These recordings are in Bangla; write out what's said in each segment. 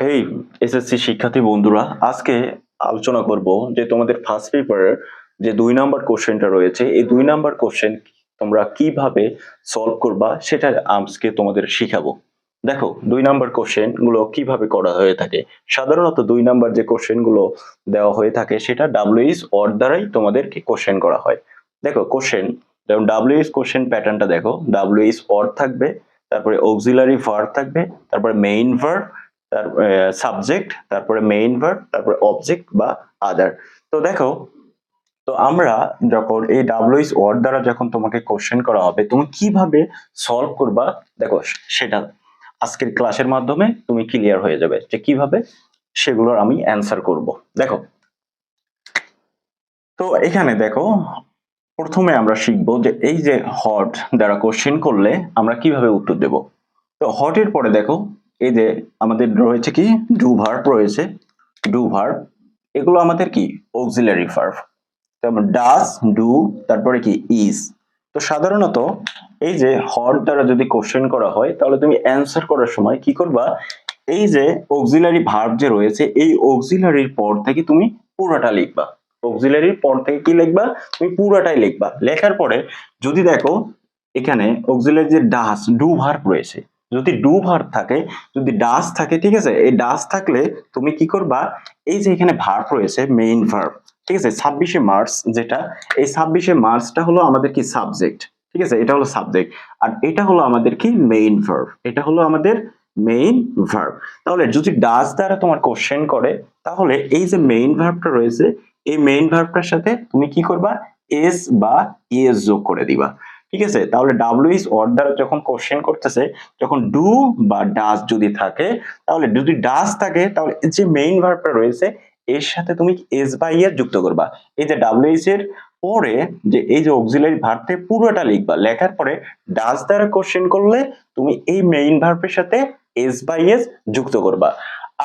হেই এসএসসি শিক্ষার্থী বন্ধুরা, আজকে আলোচনা করব যে তোমাদের ফার্স্ট পেপারের যে ২ নাম্বার কোশ্চেনটা রয়েছে, এই ২ নাম্বার কোশ্চেন তোমরা কিভাবে সলভ করবা সেটা আজকে তোমাদের শিখাবো। দেখো ২ নাম্বার কোশ্চেন গুলো কিভাবে করা হয়ে থাকে। সাধারণত ২ নাম্বার যে কোশ্চেন গুলো দেওয়া হয়ে থাকে সেটা WH অর দ্বারাই তোমাদেরকে কোশ্চেন করা হয়। দেখো কোশ্চেন যেমন WH কোশ্চেন প্যাটার্নটা দেখো, WH অর থাকবে, তারপরে অক্সিলারি ভার্ব থাকবে, তারপরে মেইন ভার্ব, তারপরে সাবজেক্ট, তারপরে মেইন ভার্ব, তারপরে অবজেক্ট বা আদার। তো দেখো, তো আমরা যখন এই ডাব্লিউএইচ ওয়ার্ড দ্বারা যখন তোমাকে কোশ্চেন করা হবে তুমি কিভাবে সলভ করবা, দেখো সেটা আজকের ক্লাসের মাধ্যমে তুমি ক্লিয়ার হয়ে যাবে যে কিভাবে সেগুলোর আমি অ্যান্সার করব। দেখো, তো এখানে দেখো প্রথমে আমরা শিখবো যে এই যে হট দ্বারা কোশ্চেন করলে আমরা কিভাবে উত্তর দেব। তো হটের পরে দেখো এই যে আমাদের রয়েছে কি ডু ভার্ব রয়েছে, ডু ভার্ব এগুলো আমাদের কি অক্সিলারি ভার্ব, যেমন ডাজ, ডু, তারপরে কি ইজ। তো সাধারণত এই যে হট দ্বারা যদি কোশ্চেন করা হয় তাহলে তুমি অ্যান্সার করার সময় কি করবা, এই যে অক্সিলারি ভার্ব যে রয়েছে এই অক্সিলারির পর থেকে তুমি পুরোটা লিখবা। অক্সিলারির পর থেকে কি লিখবা, তুমি পুরোটাই লিখবা। লেখার পরে যদি দেখো এখানে অক্সিলারি যে ডাজ ডু ভার্ব রয়েছে, যদি ডু ভার্ব থাকে, যদি ডাজ থাকে, ঠিক আছে, এই ডাজ থাকলে তুমি কি করবা, এই যে এখানে ভার্ব রয়েছে মেইন ভার্ব, ঠিক আছে, 26শে মার্চ যেটা, এই 26শে মার্চটা হলো আমাদের কি সাবজেক্ট, ঠিক আছে, এটা হলো সাবজেক্ট। আর এটা হলো আমাদের কি মেইন ভার্ব, এটা হলো আমাদের মেইন ভার্ব। তাহলে যদি ডাজ দ্বারা তোমার কোশ্চেন করে তাহলে এই যে মেইন ভার্বটা রয়েছে এই মেইন ভার্বটার সাথে তুমি কি করবা, এস বা ইএস যোগ করে দিবা। ঠিক আছে, তাহলে ডাব্লিউএইচ ওয়ার্ড দ্বারা যখন কোশ্চেন করতেছে, যখন ডু বা ডাজ যদি থাকে, তাহলে যদি ডাজ থাকে তাহলে যে মেইন ভার্বটা রয়েছে এর সাথে তুমি এস বা ইএস যুক্ত করবা। এই যে ডাব্লিউএইচ এর পরে যে এই যে অক্সিলারি ভার্বটা পুরোটা লিখবা, লেখার পরে ডাজ দ্বারা কোশ্চেন করলে তুমি এই মেইন ভার্বের সাথে এস বা ইএস যুক্ত করবা।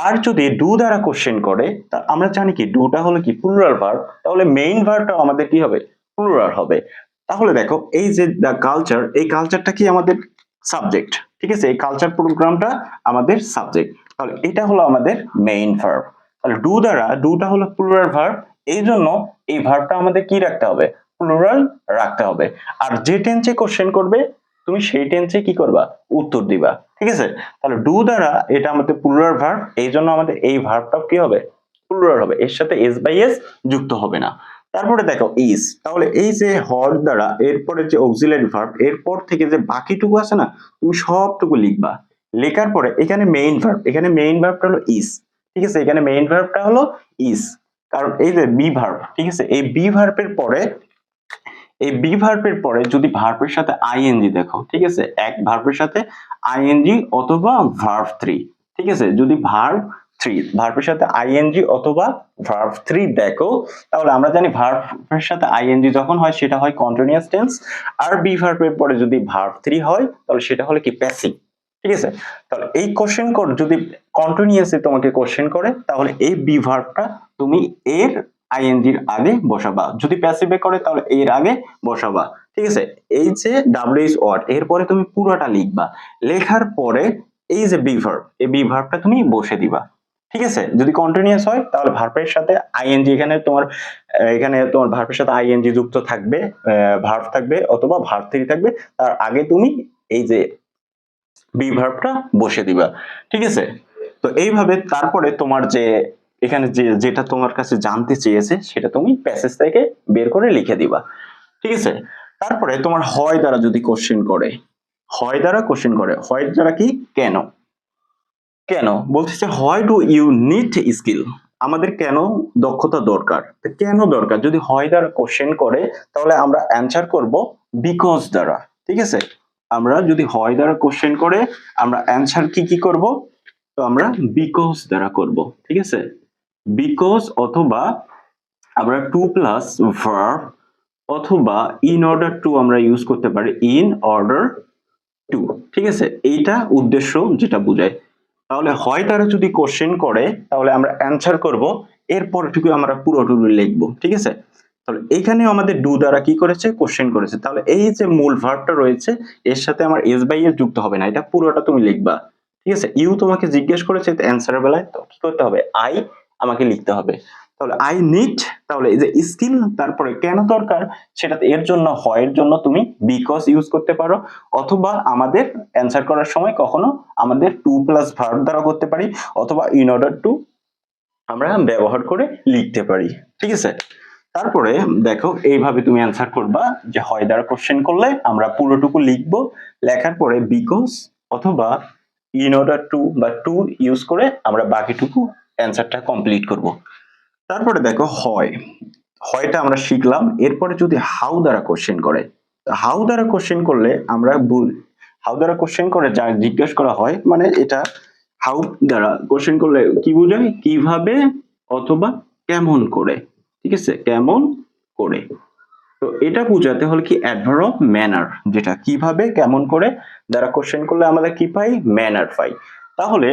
আর যদি ডু দ্বারা কোশ্চেন করে, তা আমরা জানি কি ডুটা হলো কি প্লুরাল ভার্ব, তাহলে মেইন ভার্বটা আমাদের কি হবে, প্লুরাল হবে। তাহলে দেখো এই যে দ্য কালচার, এই কালচারটা কি আমাদের সাবজেক্ট, ঠিক আছে, এই কালচার প্রোগ্রামটা আমাদের সাবজেক্ট, তাহলে এটা হলো আমাদের মেইন ভার্ব। তাহলে ডু দ্বারা, ডুটা হলো প্লুরাল ভার্ব, এই জন্য এই ভার্বটা আমাদের কি রাখতে হবে, প্লুরাল রাখতে হবে। আর যে টেন্সে কোশ্চেন করবে তুমি সেই টেন্সে কি করবা, উত্তর দিবা। ঠিক আছে, তাহলে ডু দ্বারা এটা আমাদের প্লুরাল ভার্ব, এই জন্য আমাদের এই ভার্বটা কি হবে, প্লুরাল হবে, এর সাথে এস বাই এস যুক্ত হবে না। তারপরে দেখো ইজ, তাহলে এই যে হর দ্বারা এরপরে যে অক্সিলারি ভার্ব এরপর থেকে যে বাকিটুকু আছে না তুমি সবটুকু লিখবা। লেখার পরে এখানে মেইন ভার্ব, এখানে মেইন ভার্বটা হলো ইজ, ঠিক আছে, এখানে মেইন ভার্বটা হলো ইজ, কারণ এই যে বি ভার্ব, ঠিক আছে, এই বি ভার্বের পরে, এই বি ভার্বের পরে যদি ভার্বের সাথে আইএনজি দেখো, ঠিক আছে, এক ভার্বের সাথে আইএনজি অথবা ভার্ব 3, ঠিক আছে, যদি ভার্ব 3 ভার্বের সাথে আইএনজি অথবা ভার্ব 3 দেখো, তাহলে আমরা জানি ভার্বের সাথে আইএনজি যখন হয় সেটা হয় কন্টিনিউয়াস টেন্স, আর বি ভার্বের পরে যদি ভার্ব 3 হয় তাহলে সেটা হলো কি প্যাসিভ। ঠিক আছে, তাহলে এই কোশ্চেন কোড যদি কন্টিনিউয়াসলি তোমাকে কোশ্চেন করে তাহলে এই বি ভার্বটা তুমি এর আইএনজির আগে বসাবা, যদি প্যাসিভে করে তাহলে এর আগে বসাবা। ঠিক আছে, এই যে ডাব্লিউএইচ ওয়ার্ড এরপরে তুমি পুরোটা লিখবা, লেখার পরে এই যে বি ভার্ব, এই বি ভার্বটা তুমি বসে দিবা। ঠিক আছে, যদি কন্টিনিউয়াস হয় তাহলে ভার্বের সাথে আইএনজি, এখানে তোমার ভার্বের সাথে আইএনজি যুক্ত থাকবে, ভার্ব থাকবে অথবা ভার্ব 3 থাকবে, তার আগে তুমি এই যে বি ভার্বটা বসে দিবা। ঠিক আছে, তো এইভাবে তারপরে তোমার যে এখানে যেটা তোমার কাছে জানতে চেয়েছে সেটা তুমি প্যাসেজ থেকে বের করে লিখে দিবা। ঠিক আছে, তারপরে তোমার হয় দ্বারা যদি কোশ্চেন করে, হয় দ্বারা কোশ্চেন করে, হয় দ্বারা কি, কেন, কেন বলতেছে why do you need skill, আমাদের কেন দক্ষতা দরকার। কেন দরকার যদি হয় দ্বারা কোশ্চেন করে তাহলে আমরা অ্যানসার করব বিকজ দ্বারা। ঠিক আছে, আমরা যদি হয় দ্বারা কোশ্চেন করে আমরা অ্যানসার কি করব, তো আমরা বিকজ দ্বারা করব। ঠিক আছে, বিকজ অথবা আমরা টু প্লাস ভার্ব অথবা ইন অর্ডার টু আমরা ইউজ করতে পারি, ইন অর্ডার টু। ঠিক আছে, এইটা উদ্দেশ্য যেটা বোঝায়। তাহলে হয় তারা যদি কোশ্চেন করে তাহলে আমরা অ্যানসার করব, এরপরটুকু আমরা পুরোটুকু লিখবো। ঠিক আছে, তাহলে এখানে আমাদের ডু দ্বারা কি করেছে, কোশ্চেন করেছে, তাহলে এই যে মূল ভার্বটা রয়েছে এর সাথে আমার এস বাই এস যুক্ত হবে না, এটা পুরোটা তুমি লিখবা। ঠিক আছে, ইউ তোমাকে জিজ্ঞেস করেছে অ্যান্সারের বেলায়, তো কি করতে হবে, আই আমাকে লিখতে হবে। তাহলে আই নিড, তাহলে এই যে স্কিল তারপরে কেন দরকার সেটা, এর জন্য হয়, এর জন্য তুমি বিকজ ইউজ করতে পারো, অথবা আমাদের অ্যান্সার করার সময় কখনো আমাদের টু প্লাস ভার্ব দ্বারা করতে পারি, অথবা ইন অর্ডার টু আমরা ব্যবহার করে লিখতে পারি। ঠিক আছে, তারপরে দেখো এইভাবে তুমি অ্যান্সার করবা যে হয় দ্বারা কোশ্চেন করলে আমরা পুরোটুকু লিখবো, লেখার পরে বিকজ অথবা ইন অর্ডার টু বা টু ইউজ করে আমরা বাকিটুকু অ্যান্সারটা কমপ্লিট করব। তারপরে দেখো হয়, হয়টা আমরা শিখলাম। এরপরে যদি হাউ দ্বারা কোশ্চেন করে, হাউ দ্বারা কোশ্চেন করলে আমরা হাউ দ্বারা কোশ্চেন করে যা জিজ্ঞেস করা হয়, মানে এটা হাউ দ্বারা কোশ্চেন করলে কি বোঝায়, কিভাবে অথবা কেমন করে। ঠিক আছে, কেমন করে। তো এটা বোঝাতে হলে কি অ্যাডভার্ব ম্যানার, যেটা কিভাবে কেমন করে দ্বারা কোশ্চেন করলে আমরা কি পাই, ম্যানার পাই। তাহলে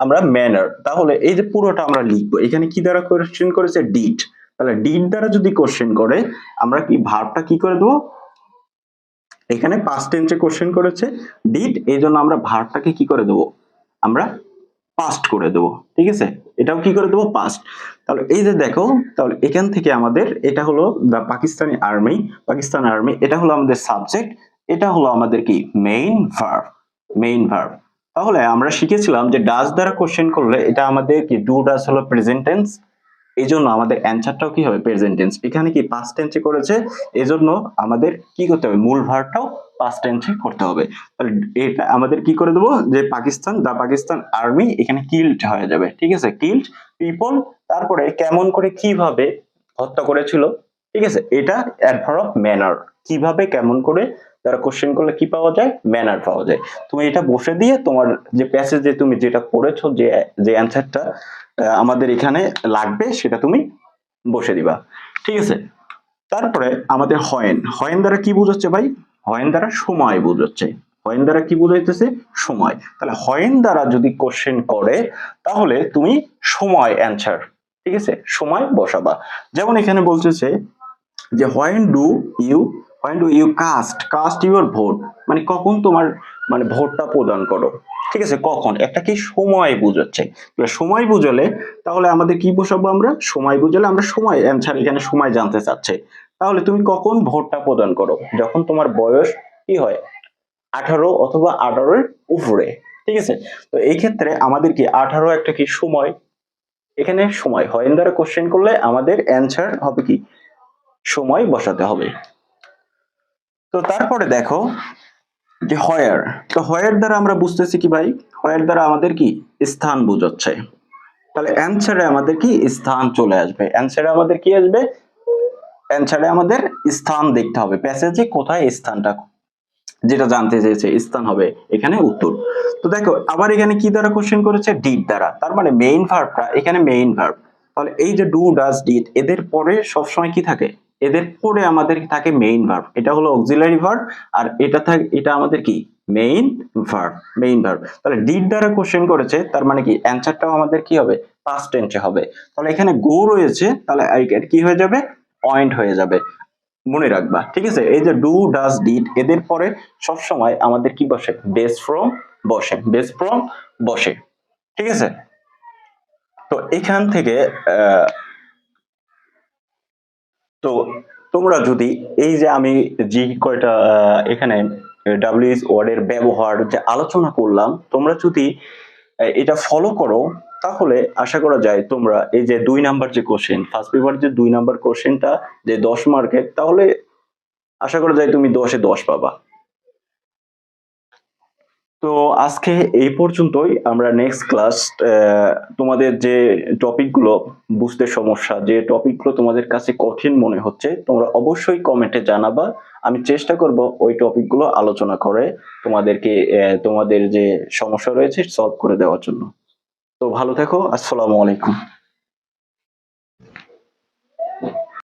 আমরা ম্যানার, তাহলে এই যে পুরোটা আমরা লিখবো, এখানে কি দ্বারা কোশ্চেন করেছে, ডিড। তাহলে ডিড দ্বারা যদি কোশ্চেন করে আমরা কি ভার্বটা কি করে দেবো, এখানে পাস্ট টেন্সে কোশ্চেন করেছে ডিড, এই জন্য আমরা ভার্বটাকে কি করে দেবো, আমরা পাস্ট করে দেবো। ঠিক আছে, এটাও কি করে দেবো, পাস্ট। তাহলে এই যে দেখো, তাহলে এখান থেকে আমাদের এটা হলো দা পাকিস্তানি আর্মি, পাকিস্তান আর্মি, এটা হলো আমাদের সাবজেক্ট, এটা হলো আমাদের কি মেইন ভার্ব, মেইন ভার্ব। তাহলে আমরা শিখেছিলাম যে ডাজ দ্বারা কোশ্চেন করলে এটা আমাদের কি ডু ডাজ হলো প্রেজেন্ট টেন্স, এই জন্য আমাদের অ্যান্সারটাও কি হবে, প্রেজেন্ট টেন্স। এখানে কি পাস্ট টেন্সে করেছে, এজন্য আমাদের কি করতে হবে, মূল ভার্বটাও পাস্ট টেন্সে করতে হবে। তাহলে এটা আমাদের কি করে দেবো, যে পাকিস্তান, দা পাকিস্তান আর্মি, এখানে কিল্ড হয়ে যাবে। ঠিক আছে, কিল্ড পিপল, তারপরে কেমন করে কিভাবে হত্যা করেছিল। ঠিক আছে, এটা অ্যাডভার্ব ম্যানার, কিভাবে কেমন করে তারা কোশ্চেন করলে কি পাওয়া যায়, ম্যানার পাওয়া যায়। তুমি এটা বসে দিয়ে তোমার যে প্যাসেজে তুমি যেটা পড়েছো, যে যে অ্যান্সারটা আমাদের এখানে লাগবে সেটা তুমি বসে দিবা। ঠিক আছে, তারপরে আমাদের হয়েন, হয়েন দ্বারা কি বোঝাচ্ছে ভাই, হয়েন দ্বারা সময় বোঝাচ্ছে, হয়েন দ্বারা কি বোঝাইতেছে, সময়। তাহলে হয়েন দ্বারা যদি কোশ্চেন করে তাহলে তুমি সময় অ্যান্সার, ঠিক আছে, সময় বসাবা। যেমন এখানে বলতেছে যে when do you cast your vote, মানে কখন তোমার মানে ভোটটা প্রদান করো। ঠিক আছে, কখন, একটা কি সময় বুঝাচ্ছে। সময় বুঝালে তাহলে আমাদের কি বসাবো, আমরা সময় বুঝালে আমরা সময় অ্যান্সার, এখানে সময় জানতে চাচ্ছে। তাহলে তুমি কখন ভোটটা প্রদান করো, যখন তোমার বয়স কি হয় 18 অথবা 18-এর উপরে। ঠিক আছে, তো এই ক্ষেত্রে আমাদের কি 18 একটা কি সময়, এখানে সময় হয় দ্বারা কোশ্চেন করলে আমাদের অ্যান্সার হবে কি সময় বসাতে হবে। তো তারপরে দেখো যে হোয়ার, তো হোয়ার দ্বারা আমরা বুঝতেছি কি ভাই, হোয়ার দ্বারা আমাদের কি স্থান বোঝাচ্ছে। তাহলে অ্যান্সারে আমাদের কি স্থান চলে আসবে, অ্যান্সারে আমাদের কি আসবে, অ্যান্সারে আমাদের স্থান দেখতে হবে, প্যাসেজে কোথায় স্থানটা যেটা জানতে চেয়েছে স্থান হবে এখানে উত্তর। তো দেখো আবার এখানে কি দ্বারা কোশ্চেন করেছে, ডিড দ্বারা, তার মানে মেইন ভার্বটা এখানে মেইন ভার্ব। তাহলে এই যে ডু ডাজ ডিড, এদের পরে সবসময় কি থাকে, এদের পরে আমাদের থাকে মেইন ভার্ব, এটা হলো অক্সিলারি ভার্ব, আর এটা থাকে, এটা আমাদের কি মেইন ভার্ব, মেইন ভার্ব। তাহলে ডিড দ্বারা কোশ্চেন করেছে, তার মানে কি অ্যানসারটাও আমাদের কি হবে, পাস্ট টেন্সে হবে। তাহলে এখানে গো রয়েছে, তাহলে কি হয়ে যাবে, পয়েন্ট হয়ে যাবে, মনে রাখবা। ঠিক আছে, এই যে ডু ডাজ ডিড, এদের পরে সব সময় আমাদের কি বসে, বেস ফ্রম বসে, বেস ফ্রম বসে। ঠিক আছে, তো এখান থেকে তো তোমরা যদি এই যে আমি যে কয়টা এখানে ডাব্লিউএইচ ওয়ার্ডের ব্যবহার যে আলোচনা করলাম, তোমরা যদি এটা ফলো করো তাহলে আশা করা যায় তোমরা এই যে 2 নাম্বার যে কোশ্চেন, ফার্স্ট পেপার যে 2 নাম্বার কোশ্চেনটা যে 10 মার্কের, তাহলে আশা করা যায় তুমি 10-এ 10 পাবা। তো আজকে এই পর্যন্তই, আমরা নেক্সট ক্লাস তোমাদের যে টপিকগুলো বুঝতে সমস্যা, যে টপিকগুলো তোমাদের কাছে কঠিন মনে হচ্ছে, তোমরা অবশ্যই কমেন্টে জানাবা, আমি চেষ্টা করব ওই টপিকগুলো আলোচনা করে তোমাদেরকে তোমাদের যে সমস্যা রয়েছে সলভ করে দেওয়ার জন্য। তো ভালো থেকো, আসসালামু আলাইকুম।